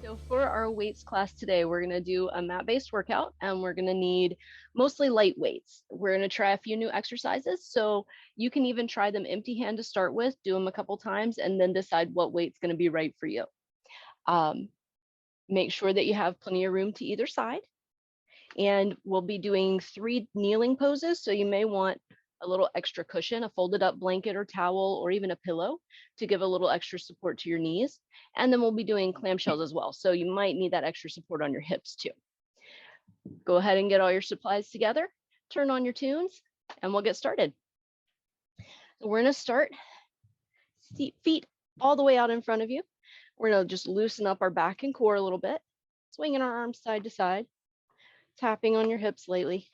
So for our weights class today, we're going to do a mat-based workout, and we're going to need mostly light weights. We're going to try a few new exercises. So you can even try them empty hand to start with, do them a couple times, and then decide what weight's going to be right for you. Make sure that you have plenty of room to either side. And we'll be doing 3 kneeling poses. So you may want a little extra cushion, a folded up blanket or towel, or even a pillow to give a little extra support to your knees. And then we'll be doing clam shells as well. So you might need that extra support on your hips too. Go ahead and get all your supplies together, turn on your tunes, and we'll get started. So we're gonna start feet all the way out in front of you. We're gonna just loosen up our back and core a little bit, swinging our arms side to side, tapping on your hips lightly.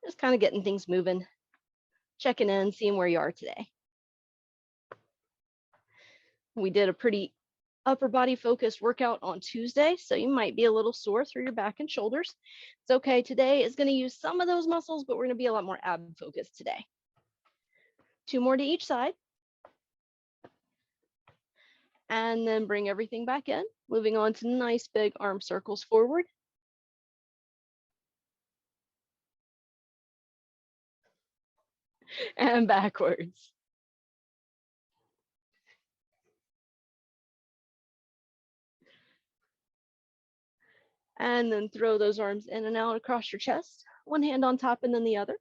Just kind of getting things moving, checking in, seeing where you are today. We did a pretty upper body focused workout on Tuesday, so you might be a little sore through your back and shoulders. It's okay. Today is going to use some of those muscles, but we're going to be a lot more ab focused today. 2 more to each side. And then bring everything back in, moving on to nice big arm circles forward. And backwards. And then throw those arms in and out across your chest, one hand on top and then the other.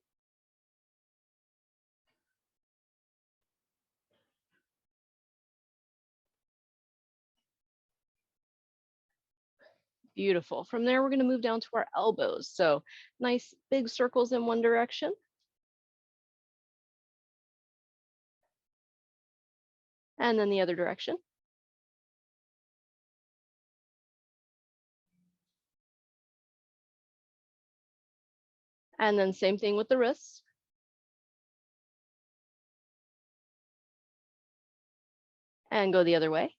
Beautiful. From there, we're going to move down to our elbows. So nice big circles in one direction. And then the other direction. And then same thing with the wrists. And go the other way.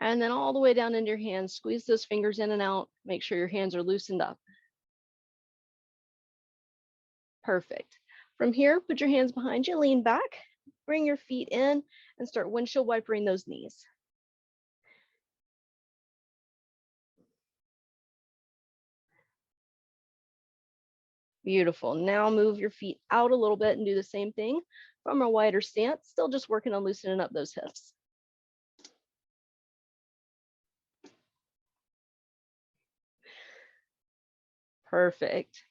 And then all the way down into your hands, squeeze those fingers in and out. Make sure your hands are loosened up. Perfect. From here, put your hands behind you, lean back, bring your feet in, and start windshield wipering those knees. Beautiful. Now move your feet out a little bit and do the same thing from a wider stance, still just working on loosening up those hips. Perfect.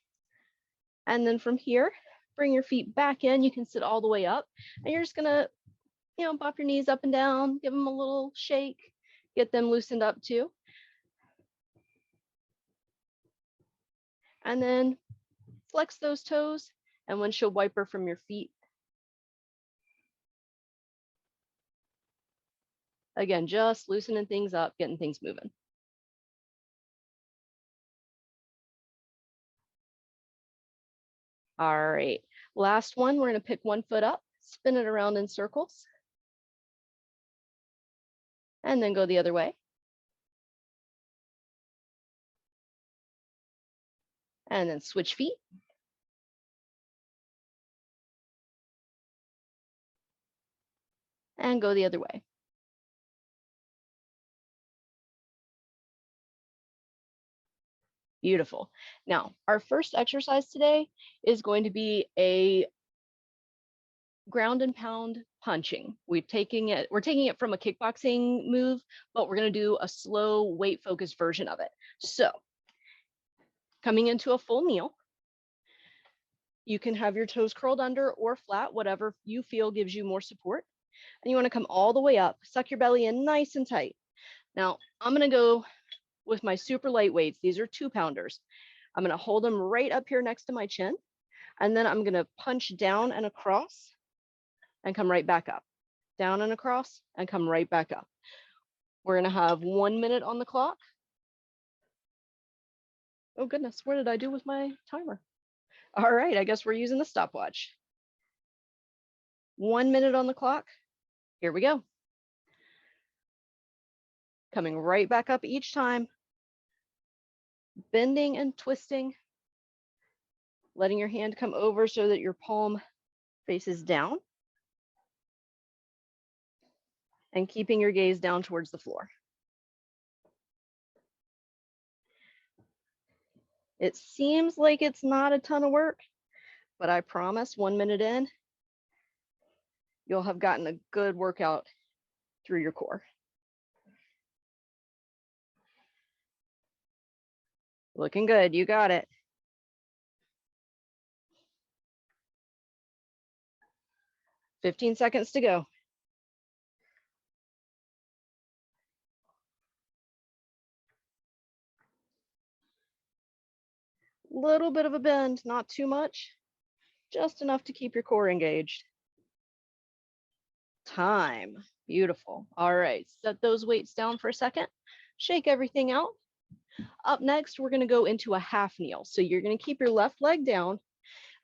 And then from here, bring your feet back in. You can sit all the way up, and you're just gonna, bop your knees up and down, give them a little shake, get them loosened up too. And then flex those toes and windshield wiper from your feet. Again, just loosening things up, getting things moving. All right, last one, we're gonna pick one foot up, spin it around in circles, and then go the other way. And then switch feet. And go the other way. Beautiful. Now, our first exercise today is going to be a ground and pound punching. We're taking it from a kickboxing move, but we're going to do a slow weight focused version of it. So, coming into a full kneel, you can have your toes curled under or flat, whatever you feel gives you more support. And you want to come all the way up, suck your belly in nice and tight. Now, I'm going to go with my super light weights. These are 2-pounders. I'm going to hold them right up here next to my chin. And then I'm going to punch down and across and come right back up. Down and across and come right back up. We're going to have 1 minute on the clock. Oh goodness, what did I do with my timer? All right, I guess we're using the stopwatch. 1 minute on the clock. Here we go. Coming right back up each time. Bending and twisting. letting your hand come over so that your palm faces down, and keeping your gaze down towards the floor. It seems like it's not a ton of work, but I promise 1 minute in, you'll have gotten a good workout through your core. Looking good, you got it. "15 seconds to go. Little bit of a bend, not too much, just enough to keep your core engaged. Time. Beautiful. All right, set those weights down for a second. Shake everything out. Up next, we're going to go into a half kneel. So you're going to keep your left leg down,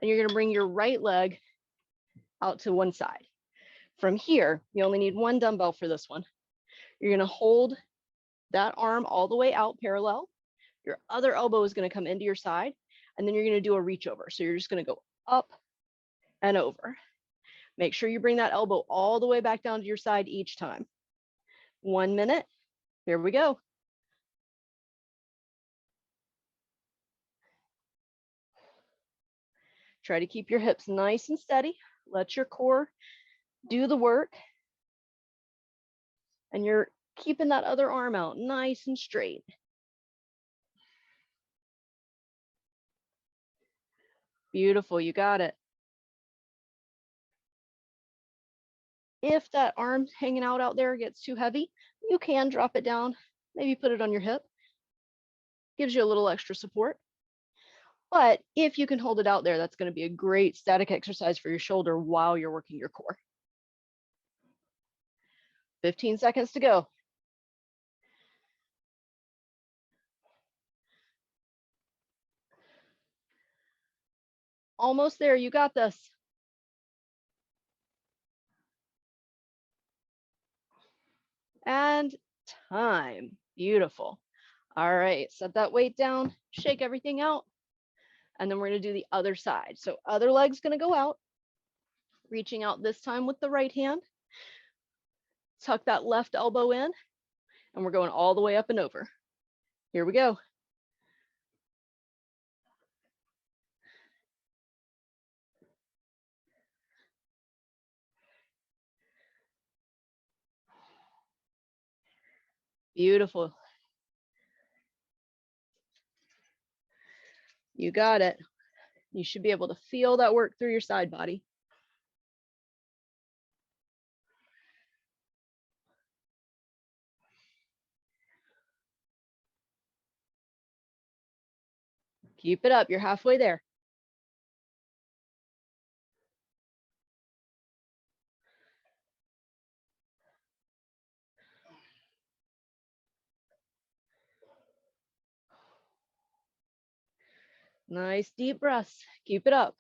and you're going to bring your right leg out to one side. From here, you only need one dumbbell for this one. You're going to hold that arm all the way out parallel. Your other elbow is going to come into your side, and then you're going to do a reach over. So you're just going to go up and over. Make sure you bring that elbow all the way back down to your side each time. 1 minute. Here we go. Try to keep your hips nice and steady. Let your core do the work. And you're keeping that other arm out nice and straight. Beautiful, you got it. If that arm hanging out there gets too heavy, you can drop it down, maybe put it on your hip. Gives you a little extra support. But if you can hold it out there, that's going to be a great static exercise for your shoulder while you're working your core. 15 seconds to go. Almost there, you got this. And time. Beautiful. All right, set that weight down, shake everything out, and then we're going to do the other side. So other leg's going to go out, reaching out this time with the right hand. Tuck that left elbow in, and we're going all the way up and over. Here we go. Beautiful. You got it. You should be able to feel that work through your side body. Keep it up. You're halfway there. Nice deep breaths. Keep it up.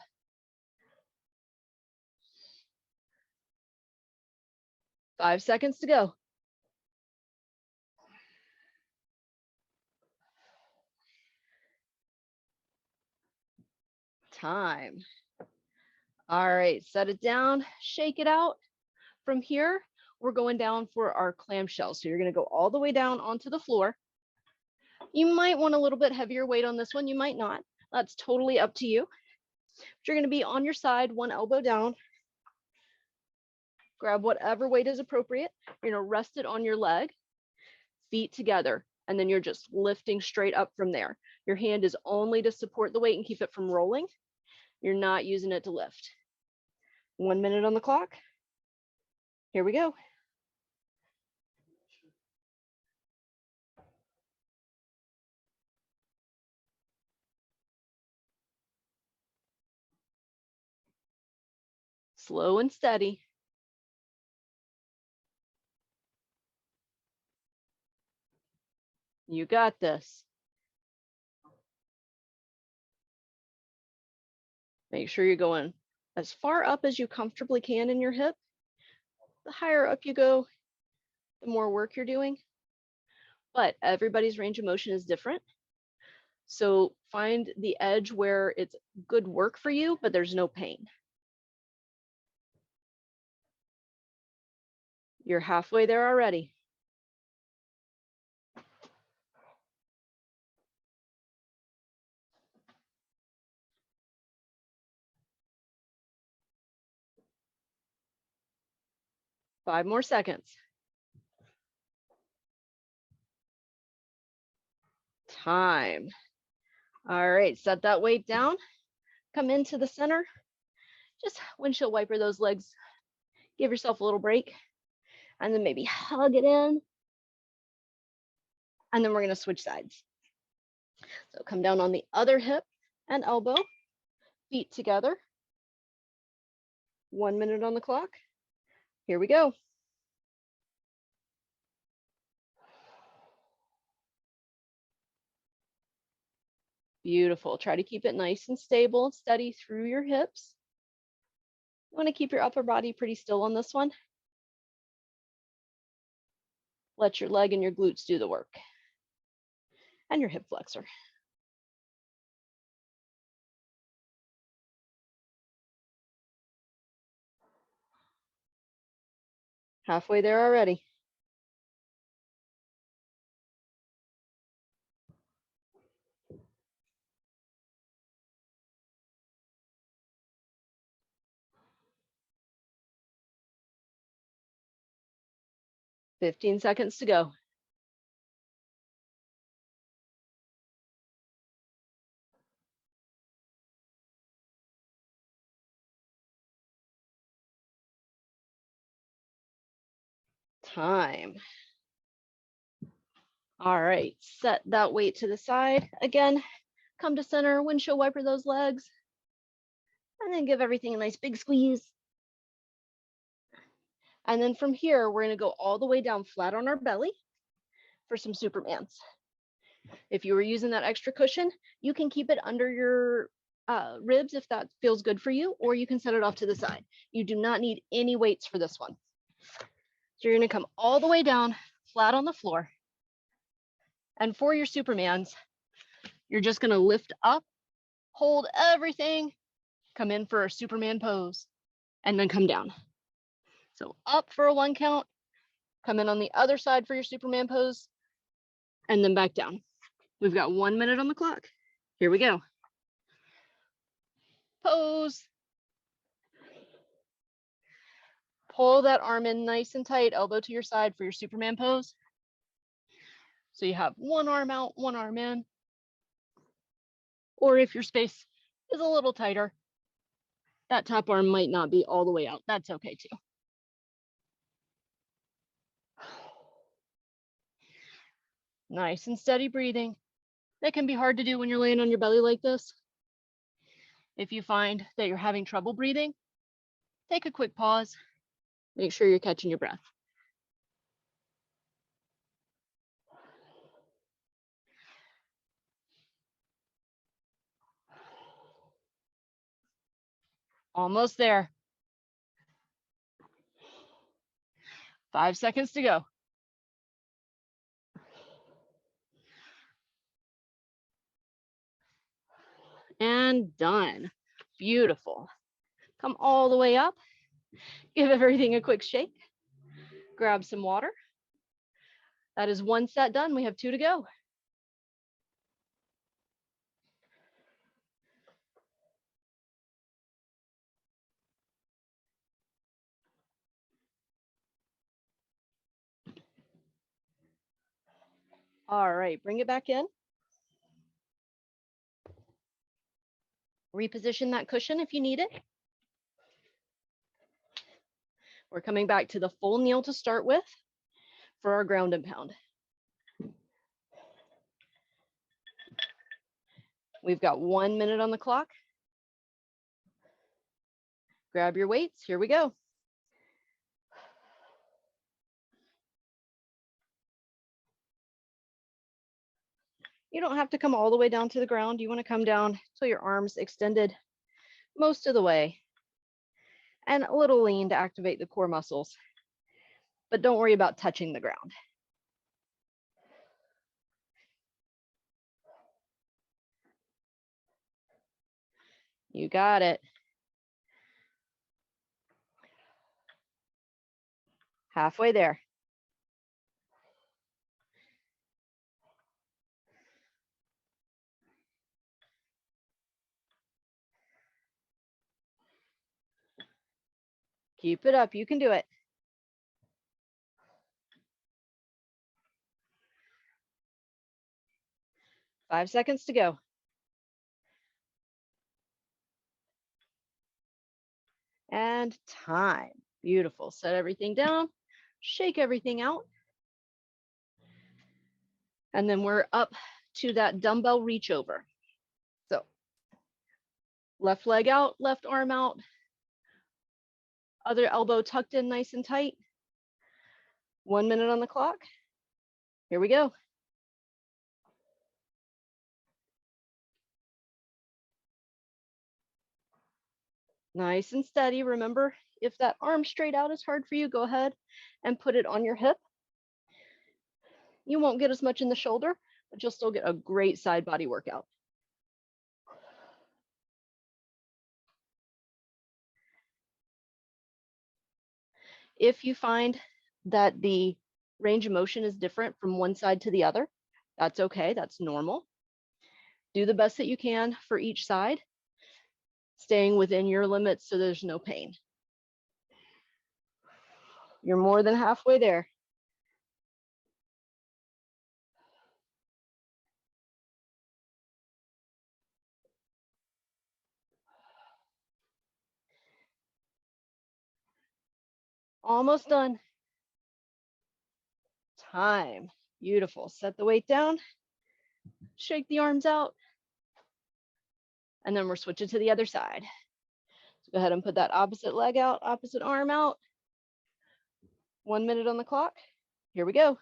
Five seconds to go. Time. All right, set it down, shake it out. From here, we're going down for our clam shell. So you're going to go all the way down onto the floor. You might want a little bit heavier weight on this one. You might not. That's totally up to you. But you're going to be on your side, one elbow down. Grab whatever weight is appropriate. You're going to rest it on your leg, feet together, and then you're just lifting straight up from there. Your hand is only to support the weight and keep it from rolling. You're not using it to lift. 1 minute on the clock. Here we go. Slow and steady. You got this. Make sure you're going as far up as you comfortably can in your hip. The higher up you go, the more work you're doing. But everybody's range of motion is different. So find the edge where it's good work for you, but there's no pain. You're halfway there already. Five more seconds. Time. All right, set that weight down. Come into the center. Just windshield wiper those legs. Give yourself a little break. And then maybe hug it in. And then we're going to switch sides. So come down on the other hip and elbow. Feet together. 1 minute on the clock. Here we go. Beautiful. Try to keep it nice and stable and steady through your hips. You want to keep your upper body pretty still on this one. Let your leg and your glutes do the work. And your hip flexor. Halfway there already. $15 seconds to go. Time. All right, set that weight to the side. Again, come to center, windshield wiper those legs, and then give everything a nice big squeeze. And then from here, we're gonna go all the way down flat on our belly for some Supermans. If you were using that extra cushion, you can keep it under your ribs if that feels good for you, or you can set it off to the side. You do not need any weights for this one. So you're gonna come all the way down flat on the floor. And for your Supermans, you're just gonna lift up, hold everything, come in for a Superman pose, and then come down. So up for a 1 count, come in on the other side for your Superman pose, and then back down. We've got 1 minute on the clock. Here we go. Pose. Pull that arm in nice and tight, elbow to your side for your Superman pose. So you have one arm out, one arm in. Or if your space is a little tighter, that top arm might not be all the way out. That's okay too. Nice and steady breathing. That can be hard to do when you're laying on your belly like this. If you find that you're having trouble breathing, take a quick pause. Make sure you're catching your breath. Almost there. 5 seconds to go. And done. Beautiful. Come all the way up. Give everything a quick shake. Grab some water. That is 1 set done. We have 2 to go. All right, bring it back in. Reposition that cushion if you need it. We're coming back to the full kneel to start with for our ground and pound. We've got 1 minute on the clock. Grab your weights. Here we go. You don't have to come all the way down to the ground. You want to come down till your arms extended most of the way. And a little lean to activate the core muscles. But don't worry about touching the ground. You got it. Halfway there. Keep it up. You can do it. 5 seconds to go. And time. Beautiful. Set everything down. Shake everything out. And then we're up to that dumbbell reach over. So left leg out, left arm out, other elbow tucked in nice and tight. 1 minute on the clock. Here we go. Nice and steady. Remember, if that arm straight out is hard for you, go ahead and put it on your hip. You won't get as much in the shoulder, but you'll still get a great side body workout. If you find that the range of motion is different from one side to the other, that's okay. That's normal. Do the best that you can for each side, staying within your limits so there's no pain. You're more than halfway there. Almost done. Time. Beautiful. Set the weight down. Shake the arms out. And then we're switching to the other side. So go ahead and put that opposite leg out, opposite arm out. 1 minute on the clock. Here we go.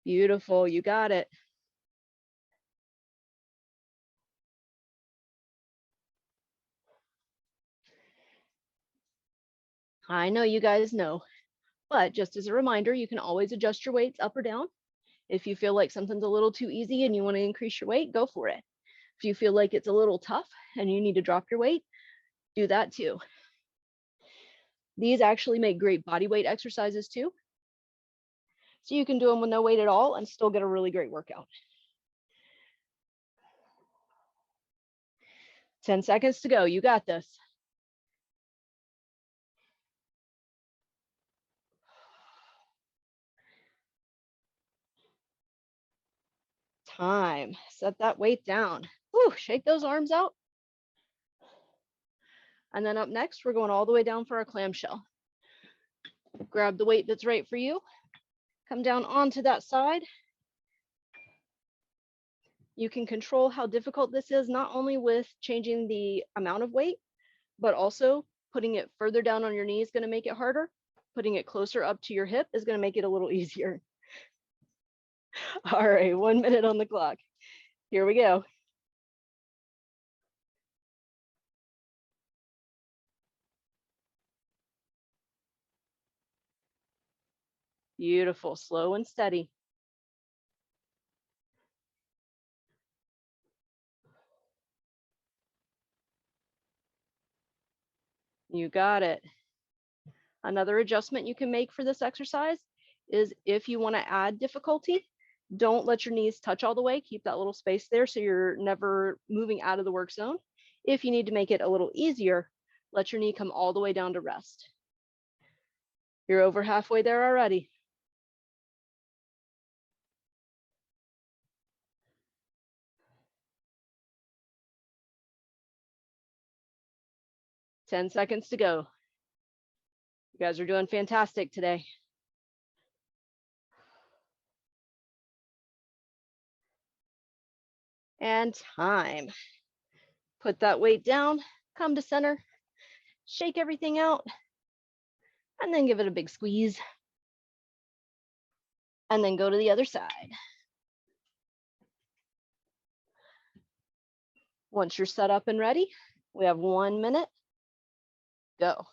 Beautiful. You got it. I know you guys know, but just as a reminder, you can always adjust your weights up or down. If you feel like something's a little too easy and you want to increase your weight, go for it. If you feel like it's a little tough and you need to drop your weight, do that too. These actually make great body weight exercises too. So you can do them with no weight at all and still get a really great workout. 10 seconds to go. You got this. Time. Set that weight down. Whew, shake those arms out. And then up next, we're going all the way down for our clam shell. Grab the weight that's right for you. Come down onto that side. You can control how difficult this is, not only with changing the amount of weight, but also putting it further down on your knee is going to make it harder. Putting it closer up to your hip is going to make it a little easier. All right, 1 minute on the clock. Here we go. Beautiful, slow and steady. You got it. Another adjustment you can make for this exercise is if you want to add difficulty, don't let your knees touch all the way. Keep that little space there so you're never moving out of the work zone. If you need to make it a little easier, let your knee come all the way down to rest. You're over halfway there already. Ten seconds to go. You guys are doing fantastic today. And time. Put that weight down, come to center, shake everything out, and then give it a big squeeze. And then go to the other side. Once you're set up and ready, we have 1 minute. Go.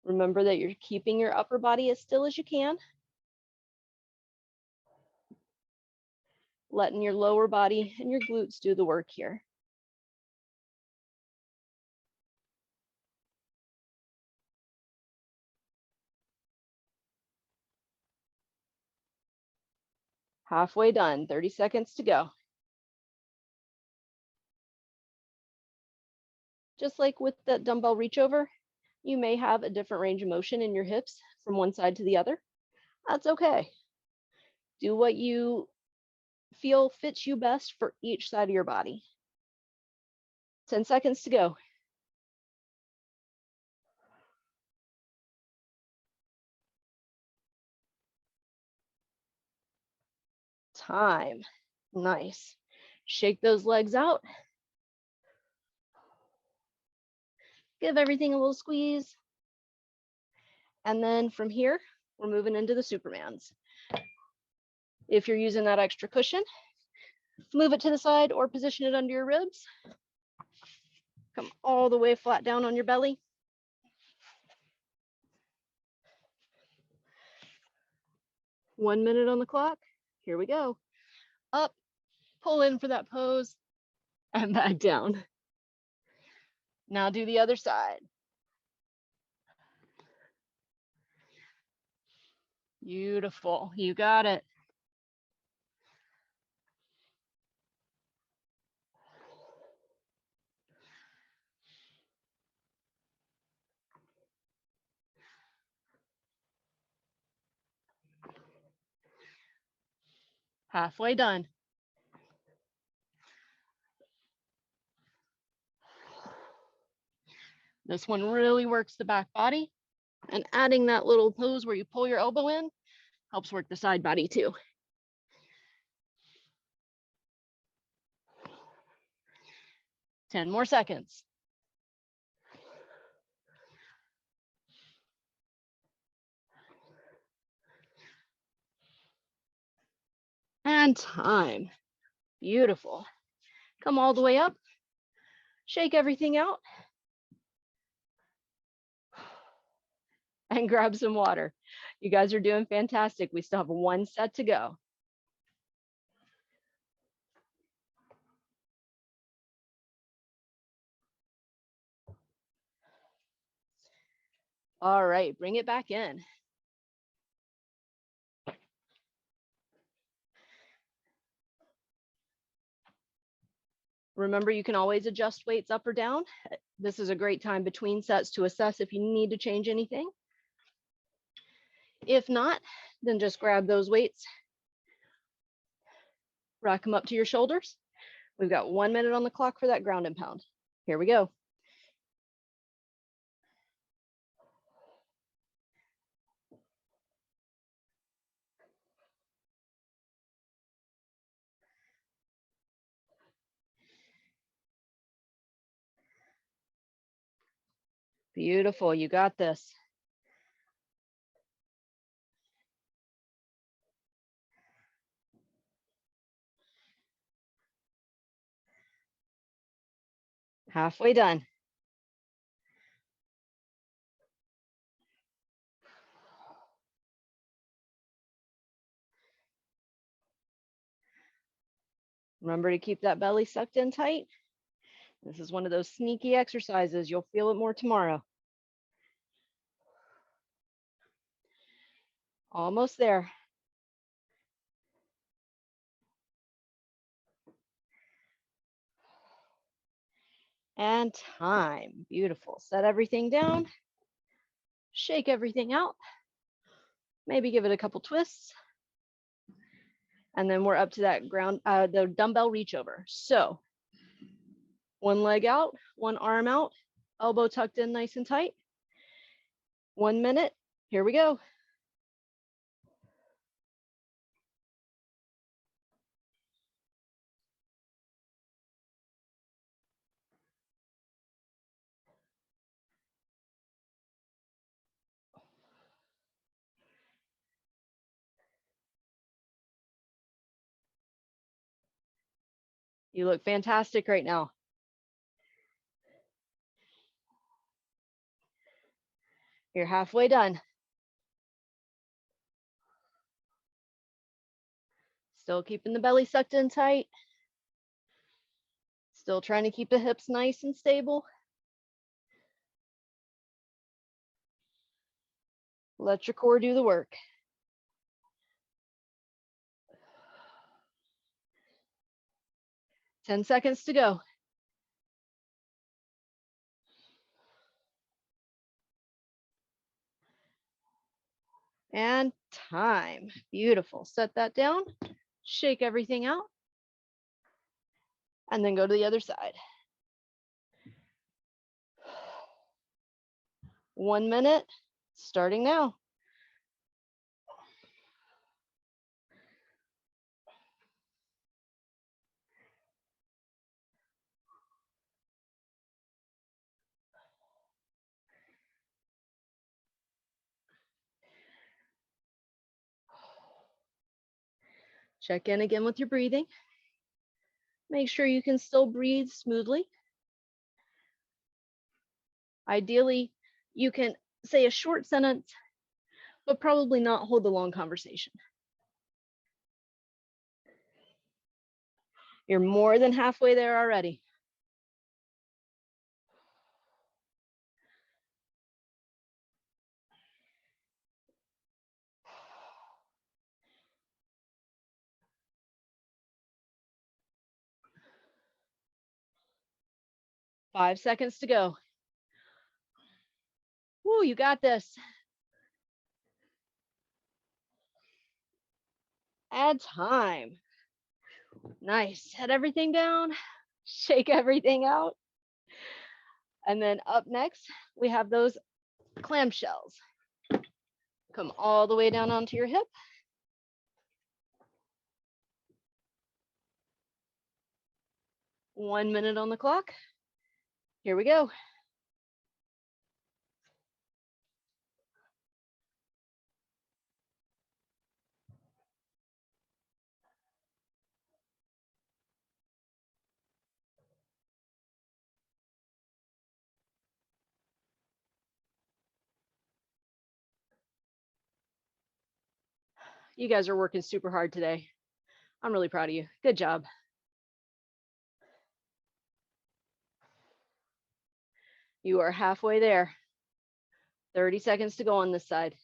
Remember that you're keeping your upper body as still as you can. Letting your lower body and your glutes do the work here. Halfway done, 30 seconds to go. Just like with the dumbbell reach over, you may have a different range of motion in your hips from one side to the other. That's okay. Do what you feel fits you best for each side of your body. 10 seconds to go. Time. Nice. Shake those legs out. Give everything a little squeeze. And then from here, we're moving into the Supermans. If you're using that extra cushion, move it to the side or position it under your ribs. Come all the way flat down on your belly. One minute on the clock. Here we go. Up, pull in for that pose, and back down. Now do the other side. Beautiful. You got it. Halfway done. This one really works the back body, and adding that little pose where you pull your elbow in helps work the side body too. Ten more seconds. And time. Beautiful. Come all the way up. Shake everything out. And grab some water. You guys are doing fantastic. We still have one set to go. All right, bring it back in. Remember, you can always adjust weights up or down. This is a great time between sets to assess if you need to change anything. If not, then just grab those weights, rack them up to your shoulders. We've got 1 minute on the clock for that ground and pound. Here we go. Beautiful, you got this. Halfway done. Remember to keep that belly sucked in tight. This is one of those sneaky exercises. You'll feel it more tomorrow. Almost there. And time. Beautiful. Set everything down. Shake everything out. Maybe give it a couple twists. And then we're up to that ground, the dumbbell reach over. So one leg out, one arm out, elbow tucked in nice and tight. 1 minute. Here we go. You look fantastic right now. You're halfway done. Still keeping the belly sucked in tight. Still trying to keep the hips nice and stable. Let your core do the work. Ten seconds to go. And time. Beautiful. Set that down. Shake everything out. And then go to the other side. 1 minute, starting now. Check in again with your breathing. Make sure you can still breathe smoothly. Ideally, you can say a short sentence, but probably not hold a long conversation. You're more than halfway there already. Five seconds to go. Woo, you got this. Add time. Nice. Set everything down. Shake everything out. And then up next, we have those clam shells. Come all the way down onto your hip. One minute on the clock. Here we go. You guys are working super hard today. I'm really proud of you. Good job. You are halfway there. 30 seconds to go on this side.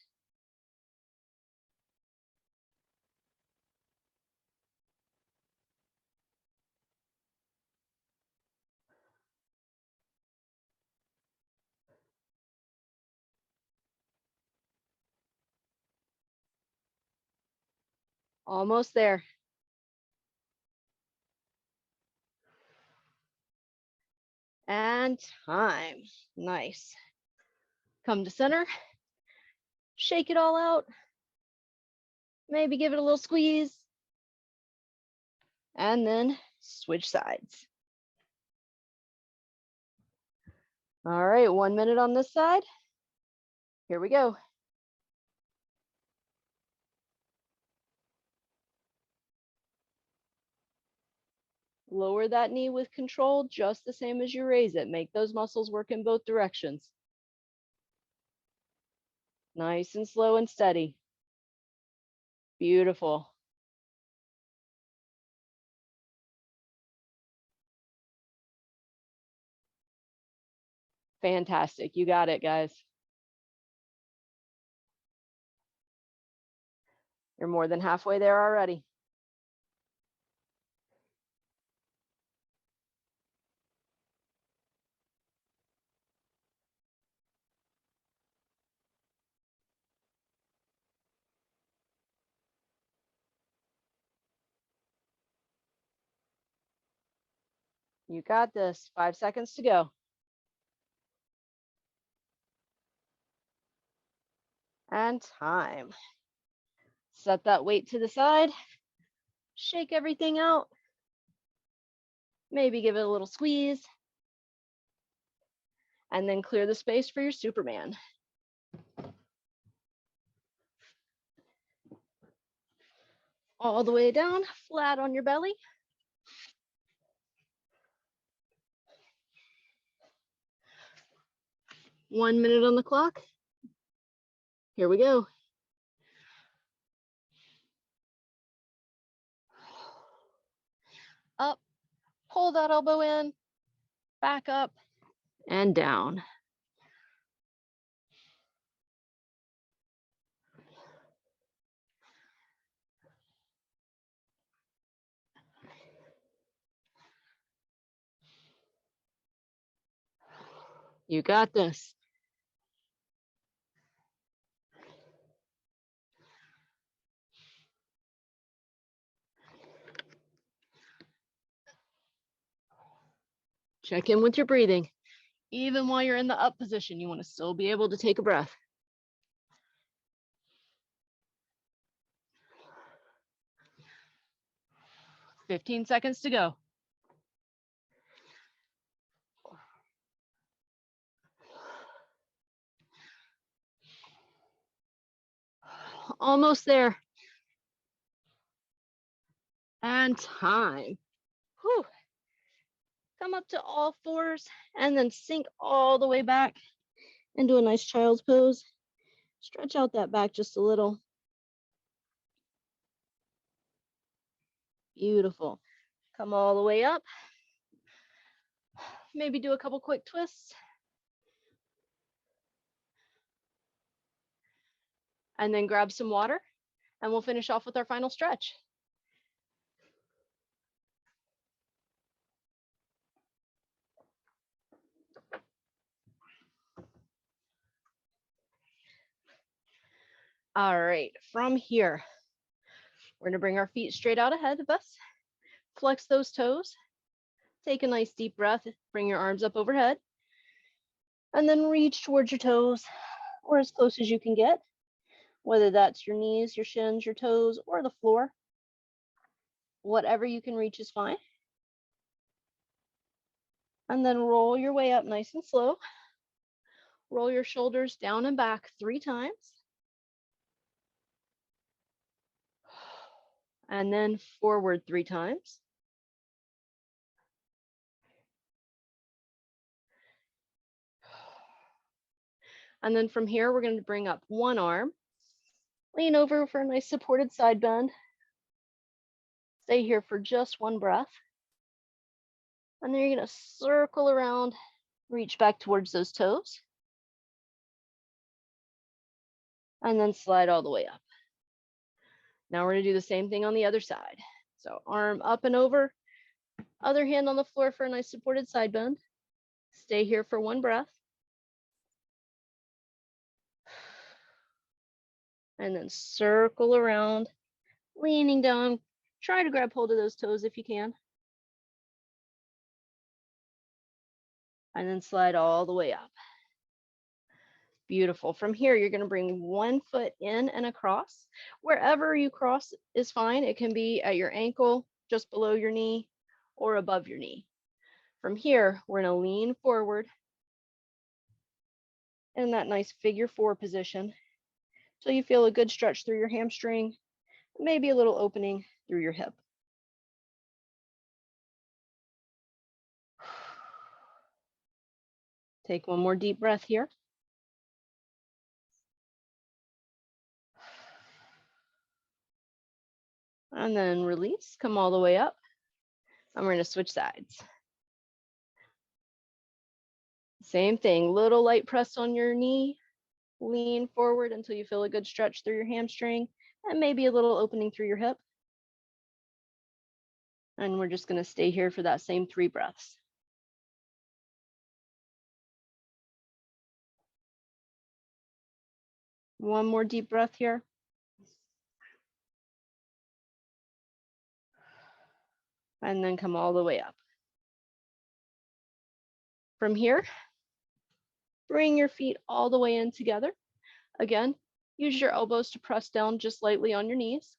Almost there. And time. Nice. Come to center. Shake it all out. Maybe give it a little squeeze. And then switch sides. All right, 1 minute on this side. Here we go. Lower that knee with control, just the same as you raise it. Make those muscles work in both directions. Nice and slow and steady. Beautiful. Fantastic. You got it, guys. You're more than halfway there already. You got this. 5 seconds to go. And time. Set that weight to the side. Shake everything out. Maybe give it a little squeeze. And then clear the space for your Superman. All the way down, flat on your belly. One minute on the clock. Here we go. Up, pull that elbow in, back up, and down. You got this. Check in with your breathing. Even while you're in the up position, you want to still be able to take a breath. 15 seconds to go. Almost there. And time. Whew. Come up to all fours and then sink all the way back into a nice child's pose. Stretch out that back just a little. Beautiful. Come all the way up. Maybe do a couple quick twists. And then grab some water, and we'll finish off with our final stretch. All right, from here, we're gonna bring our feet straight out ahead of us, flex those toes, take a nice deep breath, bring your arms up overhead, and then reach towards your toes or as close as you can get, whether that's your knees, your shins, your toes, or the floor. Whatever you can reach is fine. And then roll your way up nice and slow. Roll your shoulders down and back 3 times. And then forward 3 times. And then from here, we're going to bring up one arm, lean over for a nice supported side bend. Stay here for just 1 breath. And then you're going to circle around, reach back towards those toes. And then slide all the way up. Now we're going to do the same thing on the other side. So arm up and over, other hand on the floor for a nice supported side bend. Stay here for 1 breath. And then circle around, leaning down. Try to grab hold of those toes if you can. And then slide all the way up. Beautiful. From here, you're going to bring 1 foot in and across. Wherever you cross is fine. It can be at your ankle, just below your knee, or above your knee. From here, we're going to lean forward in that nice figure 4 position so you feel a good stretch through your hamstring, maybe a little opening through your hip. Take 1 more deep breath here. And then release, come all the way up. And we're going to switch sides. Same thing, little light press on your knee, lean forward until you feel a good stretch through your hamstring and maybe a little opening through your hip. And we're just going to stay here for that same 3 breaths. One more deep breath here. And then come all the way up. From here, bring your feet all the way in together. Again, use your elbows to press down just lightly on your knees.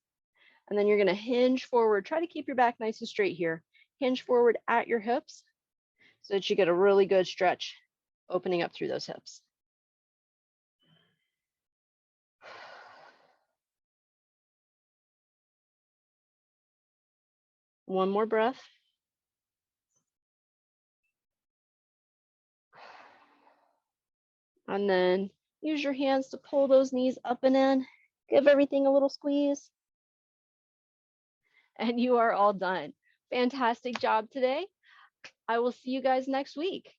And then you're going to hinge forward. Try to keep your back nice and straight here. Hinge forward at your hips so that you get a really good stretch opening up through those hips. One more breath. And then Use your hands to pull those knees up and in. Give everything a little squeeze. And you are all done. Fantastic job today. I will see you guys next week.